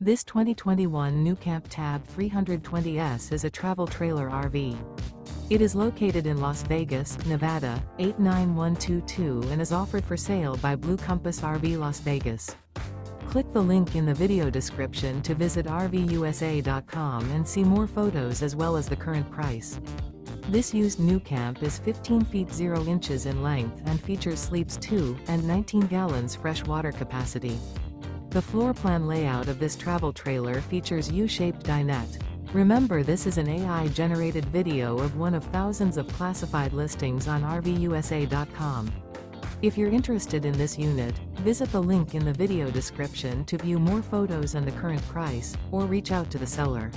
This 2021 NuCamp TAB 320S is a travel trailer RV. It is located in Las Vegas, Nevada, 89122 and is offered for sale by Blue Compass RV Las Vegas. Click the link in the video description to visit RVUSA.com and see more photos as well as the current price. This used NuCamp is 15 feet 0 inches in length and features sleeps 2 and 19 gallons fresh water capacity. The floor plan layout of this travel trailer features U-Shaped Dinette. Remember, this is an AI-generated video of one of thousands of classified listings on RVUSA.com. If you're interested in this unit, visit the link in the video description to view more photos and the current price, or reach out to the seller.